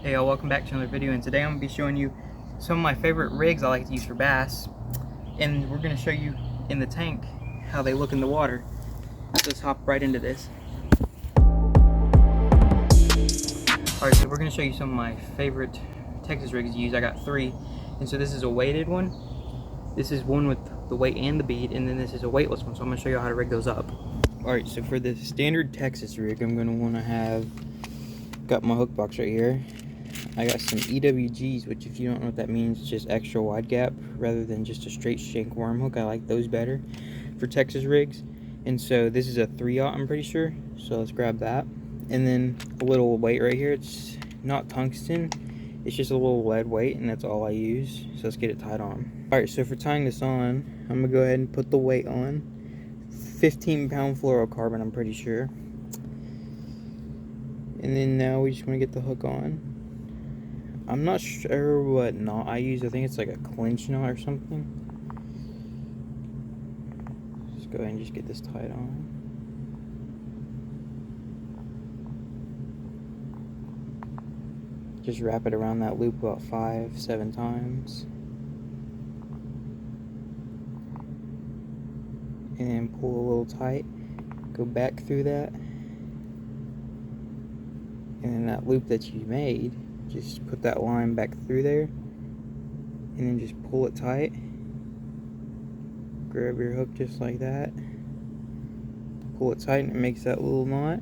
Hey y'all, welcome back to another video, and today I'm going to be showing you some of my favorite rigs I like to use for bass, and we're going to show you in the tank how they look in the water. Let's hop right into this. Alright, so we're going to show you some of my favorite Texas rigs to use. I got three, and so this is a weighted one, this is one with the weight and the bead, and then this is a weightless one, so I'm going to show you how to rig those up. Alright, so for the standard Texas rig, I'm going to want to have, got my hook box right here. I got some EWGs, which if you don't know what that means, it's just extra wide gap rather than just a straight shank worm hook. I like those better for Texas rigs. And so this is a 3/0, I'm pretty sure. So let's grab that. And then a little weight right here. It's not tungsten. It's just a little lead weight, and that's all I use. So let's get it tied on. Alright, so for tying this on, I'm going to go ahead and put the weight on. 15-pound fluorocarbon, I'm pretty sure. And then now we just want to get the hook on. I'm not sure what knot I use. I think it's like a clinch knot or something. Let's go ahead and just get this tied on. Just wrap it around that loop about 5-7 times. And then pull a little tight. Go back through that. And then that loop that you made, just put that line back through there, and then just pull it tight. Grab your hook just like that, pull it tight, and it makes that little knot.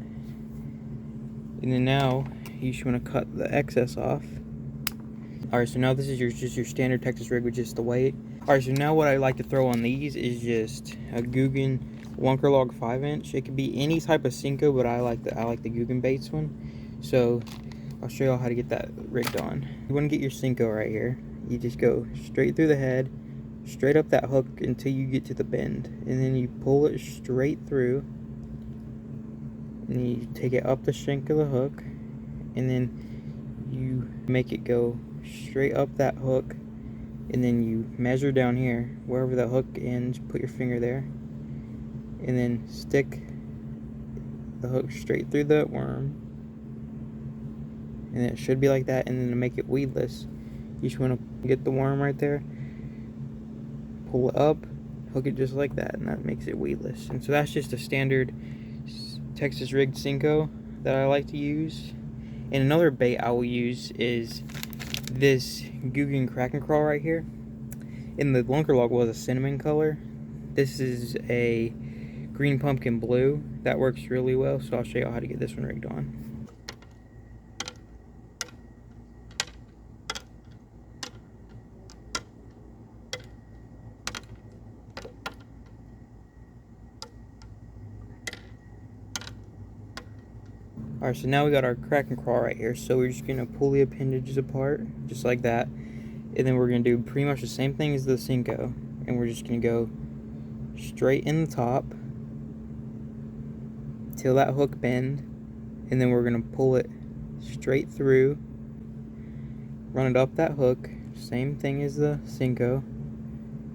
And then now you just want to cut the excess off. Alright, so now this is just your standard Texas rig with just the weight. Alright, so now what I like to throw on these is just a Guggen Lunker Log 5-inch. It could be any type of Niko, but I like the Guggen baits one. So I'll show y'all how to get that rigged on. You want to get your Niko right here. You just go straight through the head, straight up that hook until you get to the bend, and then you pull it straight through, and you take it up the shank of the hook, and then you make it go straight up that hook, and then you measure down here wherever the hook ends. Put your finger there, and then stick the hook straight through that worm. And it should be like that. And then to make it weedless, you just want to get the worm right there, pull it up, hook it just like that, and that makes it weedless. And so that's just a standard Texas rigged Niko that I like to use. And another bait I will use is this Guggen Crack and Crawl right here. And the Lunker Log was a cinnamon color. This is a green pumpkin blue. That works really well, so I'll show you how to get this one rigged on. Alright, so now we got our crack and crawl right here. So we're just going to pull the appendages apart, just like that. And then we're going to do pretty much the same thing as the Niko. And we're just going to go straight in the top till that hook bend. And then we're going to pull it straight through, run it up that hook, same thing as the Niko.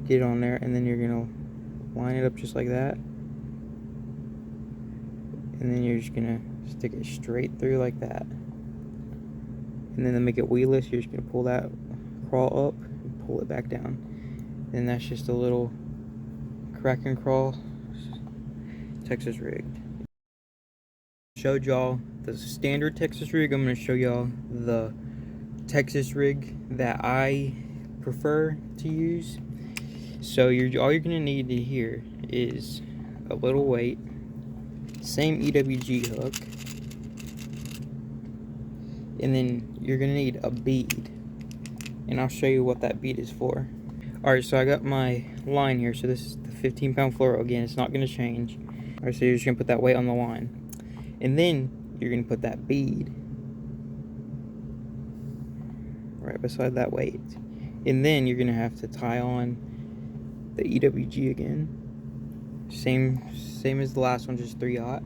Get it on there, and then you're going to line it up just like that. And then you're just going to stick it straight through like that. And then to make it weedless, you're just going to pull that crawl up and pull it back down. And that's just a little crack and crawl Texas rig. Showed y'all the standard Texas rig. I'm going to show y'all the Texas rig that I prefer to use. So all you're going to need to here is a little weight, same EWG hook, and then you're going to need a bead, and I'll show you what that bead is for. Alright, so I got my line here. So this is the 15-pound fluoro. Again, it's not going to change. Alright, so you're just going to put that weight on the line, and then you're going to put that bead right beside that weight, and then you're going to have to tie on the EWG again. Same as the last one, just 3/0.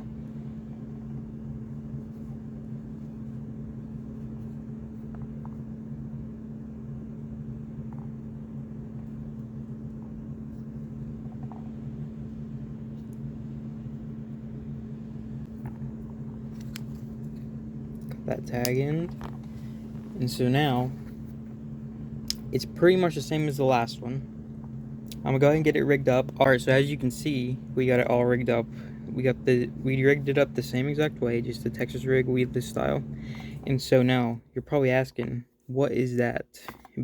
Cut that tag end, And so now, it's pretty much the same as the last one. I'm gonna go ahead and get it rigged up. Alright, so as you can see, we got it all rigged up. We rigged it up the same exact way, just the Texas rig, weedless style. And so now, you're probably asking, what is that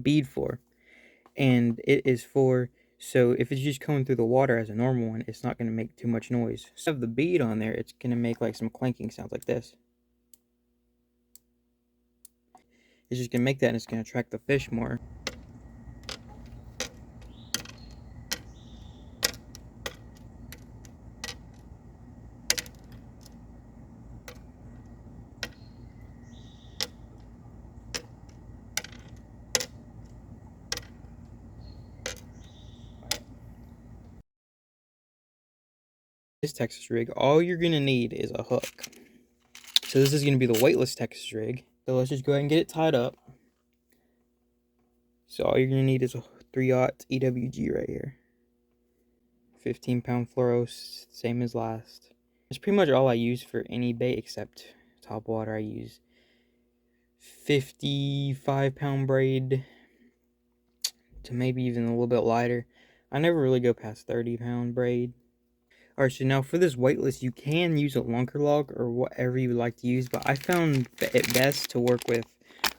bead for? And it is for, so if it's just coming through the water as a normal one, it's not going to make too much noise. So if the bead on there, it's going to make like some clanking sounds like this. It's just going to make that, and it's going to attract the fish more. This Texas rig, all you're going to need is a hook. So this is going to be the Weightless Texas rig. So let's just go ahead and get it tied up. So all you're going to need is a 3/0 EWG right here. 15-pound fluoro, same as last. That's pretty much all I use for any bait except top water. I use 55-pound braid to maybe even a little bit lighter. I never really go past 30-pound braid. Alright, so now for this weightless, you can use a lunker log or whatever you would like to use, but I found it best to work with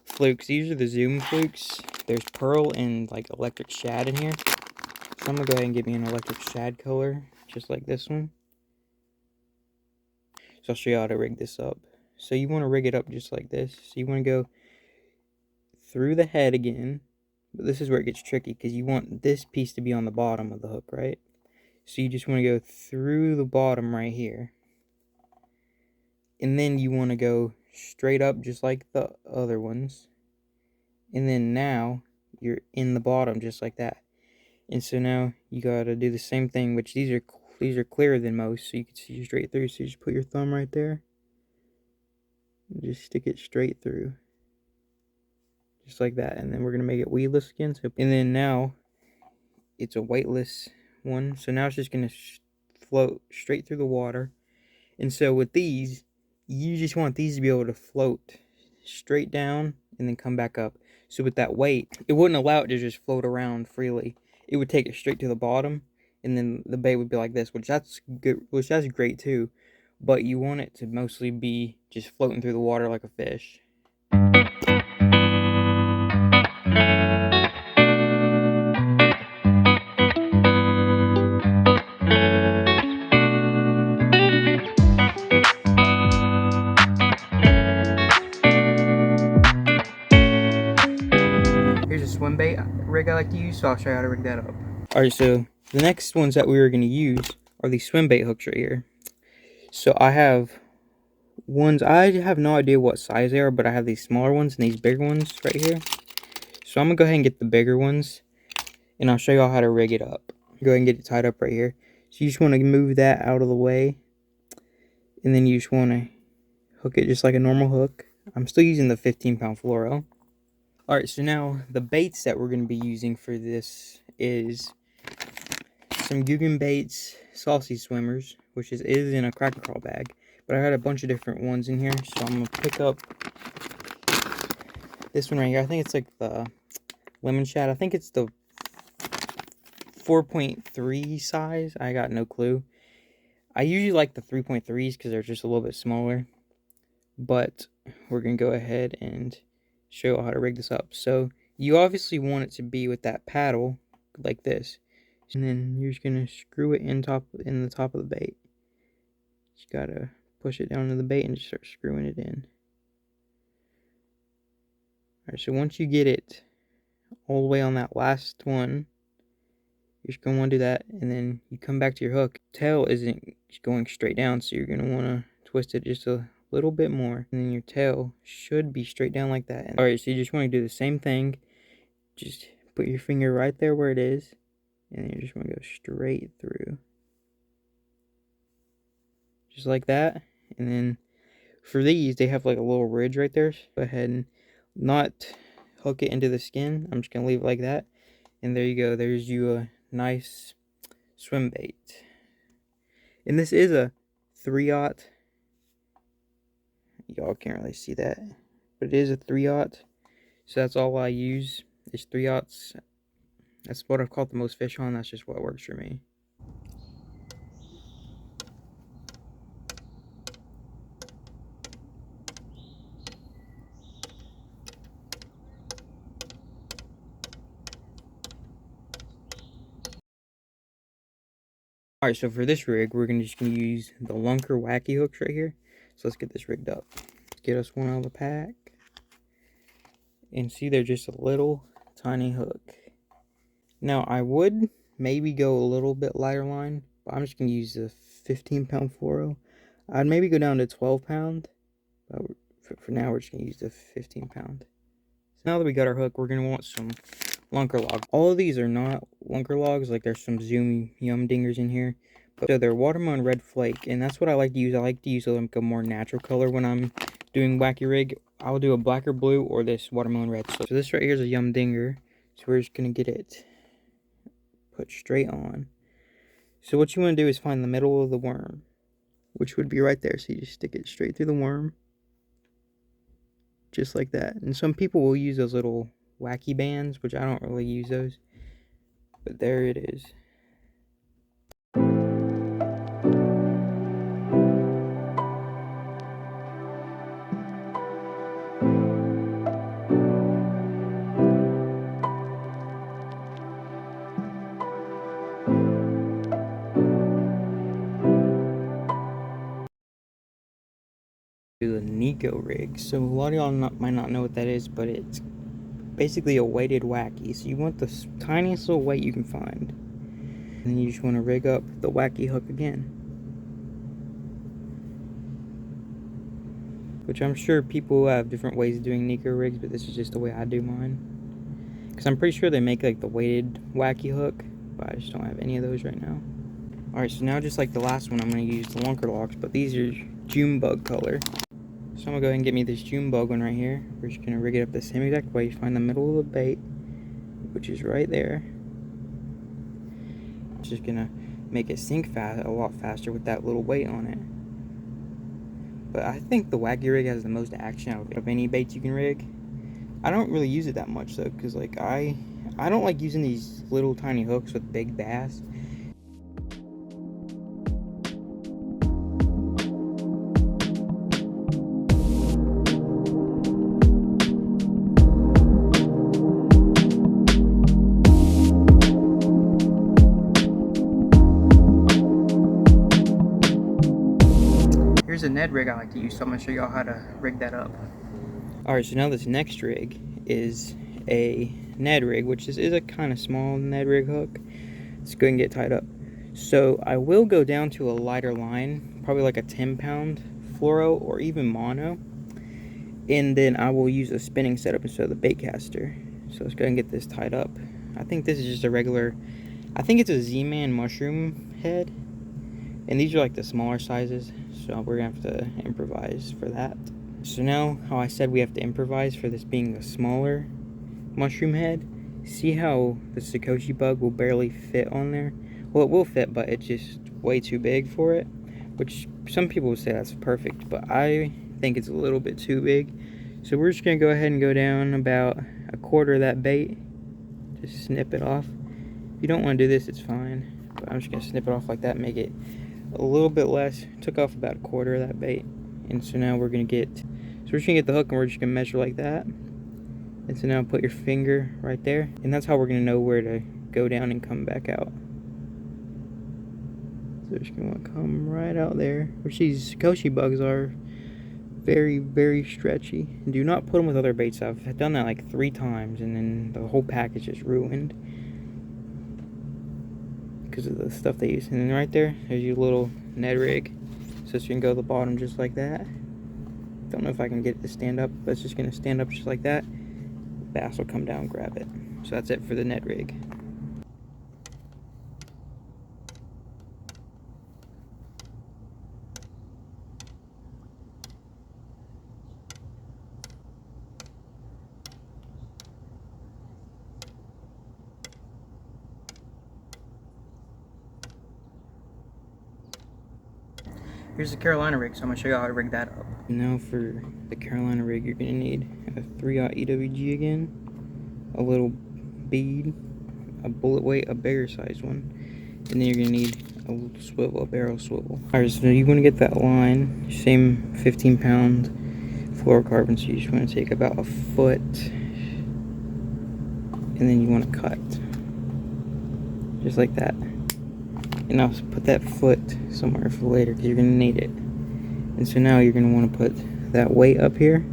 flukes. These are the Zoom flukes. There's pearl and like electric shad in here. So I'm gonna go ahead and get me an electric shad color, just like this one. So I'll show you how to rig this up. So you want to rig it up just like this. So you want to go through the head again. But this is where it gets tricky, because you want this piece to be on the bottom of the hook, right? So you just want to go through the bottom right here. And then you want to go straight up just like the other ones. And then now you're in the bottom just like that. And so now you got to do the same thing, which these are clearer than most, so you can see straight through. So you just put your thumb right there. And just stick it straight through. Just like that. And then we're going to make it weedless again. So, and then now it's a weightless one. So now it's just going to float straight through the water. And so with these, you just want these to be able to float straight down and then come back up. So with that weight, it wouldn't allow it to just float around freely. It would take it straight to the bottom, and then the bait would be like this, which that's good, which that's great too. But you want it to mostly be just floating through the water like a fish. Here's a swim bait rig I like to use, so I'll show you how to rig that up. Alright, so the next ones that we were going to use are these swim bait hooks right here. So I have ones, I have no idea what size they are, but I have these smaller ones and these bigger ones right here. So I'm going to go ahead and get the bigger ones, and I'll show you all how to rig it up. Go ahead and get it tied up right here. So you just want to move that out of the way, and then you just want to hook it just like a normal hook. I'm still using the 15-pound fluoro. Alright, so now the baits that we're going to be using for this is some Guggen baits, saucy swimmers, which is in a cracker crawl bag. But I had a bunch of different ones in here, so I'm going to pick up this one right here. I think it's like the lemon shad. I think it's the 4.3 size. I got no clue. I usually like the 3.3s because they're just a little bit smaller. But we're going to go ahead and show you how to rig this up. So you obviously want it to be with that paddle like this. And then you're just going to screw it in the top of the bait. Just got to push it down into the bait and just start screwing it in. Alright, so once you get it all the way on that last one, you're just going to want to do that, and then you come back to your hook. Tail isn't going straight down, so you're going to want to twist it just a little bit more, and then your tail should be straight down like that. Alright, so you just want to do the same thing. Just put your finger right there where it is, and then you just want to go straight through. Just like that. And then for these, they have like a little ridge right there. So go ahead and not hook it into the skin. I'm just going to leave it like that. And there you go. There's you a nice swim bait. And this is a 3/0. Y'all can't really see that, but it is a 3/0. So that's all I use is 3/0. That's what I've caught the most fish on. That's just what works for me. Alright, so for this rig, we're just gonna use the Lunker Wacky hooks right here. So let's get this rigged up. Let's get us one out of the pack. And see, they're just a little tiny hook. Now, I would maybe go a little bit lighter line, but I'm just gonna use the 15-pound fluoro. I'd maybe go down to 12-pound, but for now, we're just gonna use the 15-pound. So now that we got our hook, we're gonna want some lunker logs. All of these are not lunker logs, like there's some Zoom Yum Dingers in here. But so they're watermelon red flake, and that's what I like to use. I like to use like a more natural color when I'm doing Wacky rig. I'll do a black or blue or this watermelon red. So this right here is a Yum Dinger. So we're just gonna get it put straight on. So what you want to do is find the middle of the worm, which would be right there. So you just stick it straight through the worm, just like that. And some people will use those little Wacky bands, which I don't really use those. But there it is. The Niko rig. So a lot of y'all might not know what that is, but it's basically a weighted Wacky. So you want the tiniest little weight you can find. And then you just want to rig up the Wacky hook again. Which I'm sure people have different ways of doing Niko rigs, but this is just the way I do mine. Because I'm pretty sure they make like the weighted Wacky hook, but I just don't have any of those right now. Alright, so now just like the last one, I'm going to use the lunker logs, but these are June bug color. So I'm going to go ahead and get me this June bug one right here. We're just going to rig it up the same exact way. Find the middle of the bait, which is right there. It's just going to make it sink a lot faster with that little weight on it. But I think the Wacky rig has the most action out of any baits you can rig. I don't really use it that much though, because like I don't like using these little tiny hooks with big bass. Here's a Ned rig I like to use, so I'm going to show y'all how to rig that up. Alright, so now this next rig is a Ned rig, which is a kind of small Ned rig hook. Let's go and get tied up. So I will go down to a lighter line, probably like a 10-pound fluoro or even mono. And then I will use a spinning setup instead of the bait caster. So let's go ahead and get this tied up. I think this is just a regular, I think it's a Z-Man mushroom head. And these are like the smaller sizes, so we're gonna have to improvise for that. So now, how I said we have to improvise for this being a smaller mushroom head, see how the Sakoshi bug will barely fit on there? Well, it will fit, but it's just way too big for it, which some people would say that's perfect, but I think it's a little bit too big. So we're just gonna go ahead and go down about a quarter of that bait, just snip it off. If you don't want to do this, it's fine, but I'm just gonna snip it off like that, make it a little bit less. Took off about a quarter of that bait. And so now we're gonna get, so we're just gonna get the hook and we're just gonna measure like that. And so now put your finger right there, and that's how we're gonna know where to go down and come back out. So we're just gonna want to come right out there, which these Sakoshi bugs are very, very stretchy. Do not put them with other baits. I've done that like 3 times, and then the whole pack is just ruined because of the stuff they use. And then right there, there's your little Ned rig. So it's gonna go to the bottom just like that. Don't know if I can get it to stand up, but it's just gonna stand up just like that. Bass will come down and grab it. So that's it for the Ned rig. Here's the Carolina rig, so I'm gonna show you how to rig that up. Now for the Carolina rig, you're gonna need a 3/0 EWG again, a little bead, a bullet weight, a bigger size one, and then you're gonna need a little swivel, a barrel swivel. Alright, so you wanna get that line, same 15-pound fluorocarbon, so you just wanna take about a foot, and then you wanna cut, just like that. And I'll put that foot somewhere for later because you're going to need it. And so now you're going to want to put that weight up here.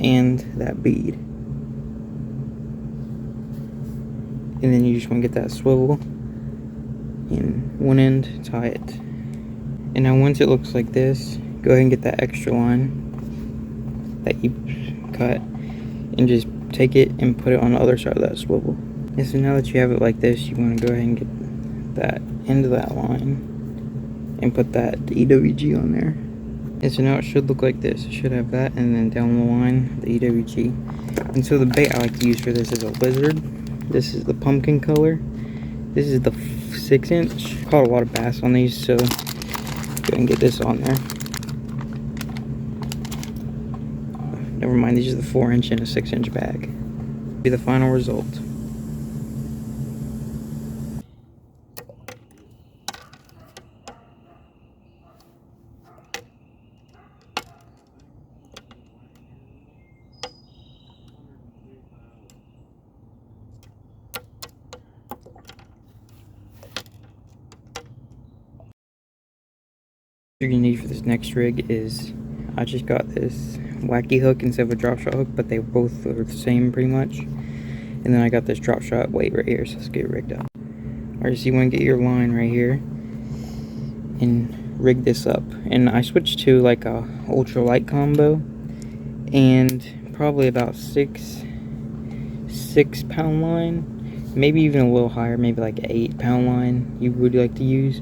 And that bead. And then you just want to get that swivel in one end, tie it. And now once it looks like this, go ahead and get that extra line that you cut and just take it and put it on the other side of that swivel. And so now that you have it like this, you want to go ahead and get that end of that line and put that EWG on there. And so now it should look like this. It should have that, and then down the line, the EWG. And so the bait I like to use for this is a lizard. This is the pumpkin color. This is the 6-inch. Caught a lot of bass on these, so go ahead and get this on there. Never mind, these are the 4-inch and a 6-inch bag. Be the final result. What you're gonna need for this next rig is, I just got this Wacky hook instead of a drop shot hook, but they both are the same pretty much. And then I got this drop shot weight right here, so let's get it rigged up. Alright, so you want to get your line right here and rig this up. And I switched to like a ultralight combo, and probably about 6-pound line, maybe even a little higher, maybe like an 8-pound line you would like to use.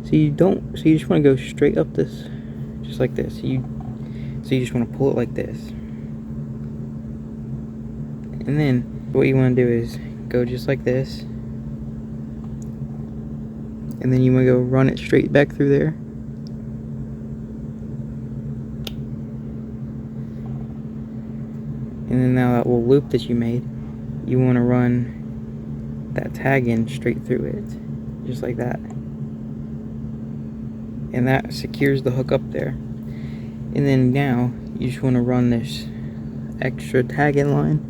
So you just want to go straight up this, just like this. So you just want to pull it like this. And then what you want to do is go just like this. And then you want to go run it straight back through there. And then now that little loop that you made, you want to run that tag in straight through it. Just like that. And that secures the hook up there. And then now you just want to run this extra tag in line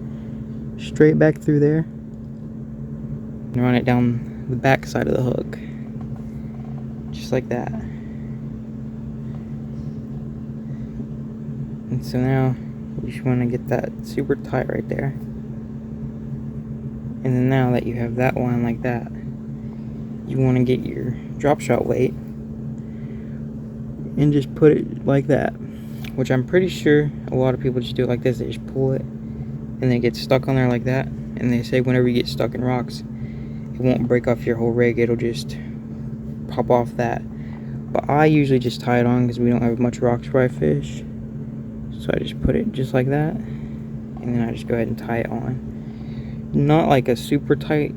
straight back through there and run it down the back side of the hook, just like that. And so now you just want to get that super tight right there. And then now that you have that line like that, you want to get your drop shot weight and just put it like that, which I'm pretty sure a lot of people just do it like this. They just pull it and then it gets stuck on there like that. And they say whenever you get stuck in rocks, it won't break off your whole rig, it'll just pop off that. But I usually just tie it on because we don't have much rocks where I fish, so I just put it just like that, and then I just go ahead and tie it on. Not like a super tight,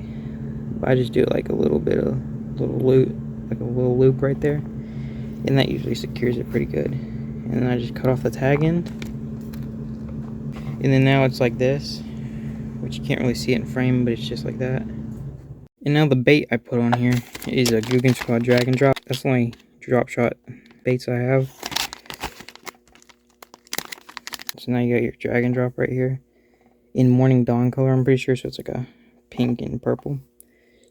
but I just do it like a little bit of little loop, like a little loop right there, and that usually secures it pretty good. And then I just cut off the tag end, and then now it's like this, which you can't really see it in frame, but it's just like that. And now the bait I put on here is a Guggen Squad drag and drop. That's the only drop shot baits I have. So now you got your drag and drop right here in morning dawn color, I'm pretty sure, so it's like a pink and purple.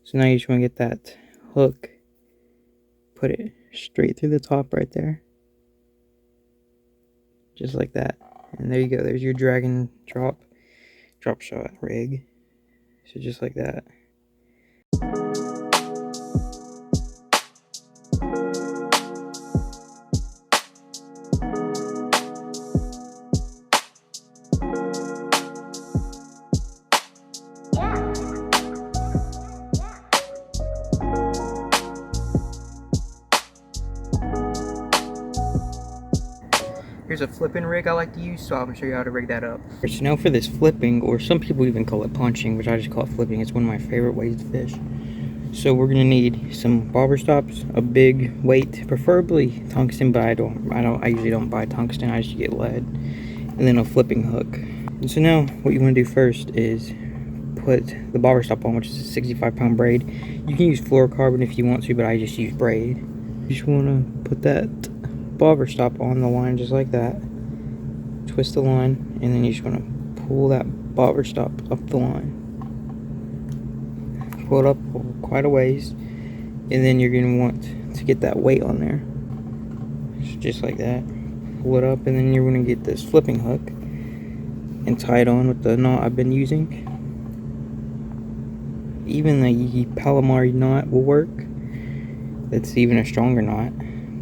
So now you just want to get that hook, put it straight through the top right there, just like that. And there you go, there's your drag and drop shot rig. So just like that. Here's a flipping rig I like to use, so I'm going to show you how to rig that up. So now for this flipping, or some people even call it punching, which I just call it flipping. It's one of my favorite ways to fish. So we're gonna need some bobber stops, a big weight, preferably tungsten, but I usually don't buy tungsten, I just get lead, and then a flipping hook. And so now what you wanna do first is put the bobber stop on, which is a 65-pound braid. You can use fluorocarbon if you want to, but I just use braid. You just wanna put that bobber stop on the line just like that. Twist the line, and then you just wanna pull that bobber stop up the line. Pull it up quite a ways, and then you're going to want to get that weight on there, so just like that. Pull it up, and then you're going to get this flipping hook and tie it on with the knot I've been using. Even the Palomar knot will work. It's even a stronger knot,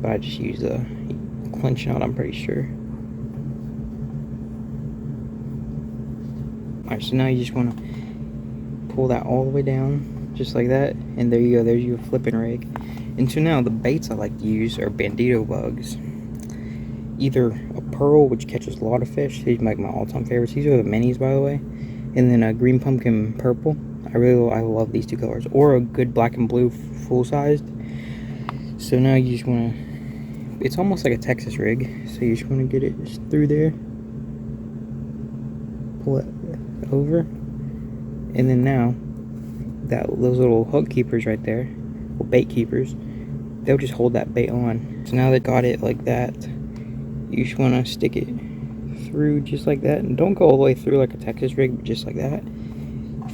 but I just use a clinch knot, I'm pretty sure. Alright, so now you just want to pull that all the way down, just like that, and there you go, there's your flipping rig. And so now the baits I like to use are bandito bugs. Either a pearl, which catches a lot of fish, these are like my all-time favorites. These are the minis, by the way. And then a green pumpkin purple. I love these two colors. Or a good black and blue full-sized. So now you just want to, it's almost like a Texas rig, so you just want to get it just through there, pull it over, and then now those little hook keepers right there, or bait keepers, they'll just hold that bait on. So now they got it like that, you just want to stick it through just like that, and don't go all the way through like a Texas rig, but just like that.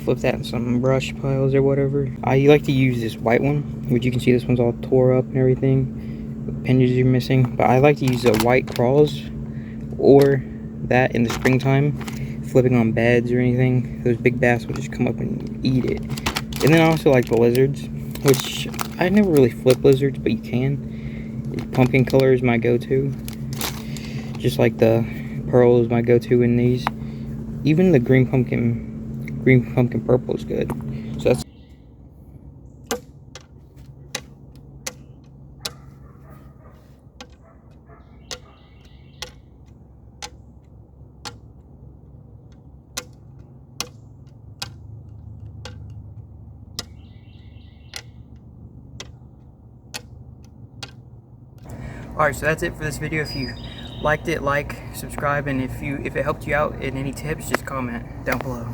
Flip that in some brush piles or whatever. I like to use this white one, which you can see this one's all tore up and everything, the appendages are missing, but I like to use the white crawls, or that in the springtime, flipping on beds or anything. Those big bass will just come up and eat it. And then I also like the lizards, which I never really flip lizards, but you can. Pumpkin color is my go-to. Just like the pearl is my go-to in these. Even the green pumpkin purple is good. So that's alright, so that's it for this video. If you liked it, like, subscribe, and if it helped you out in any tips, just comment down below.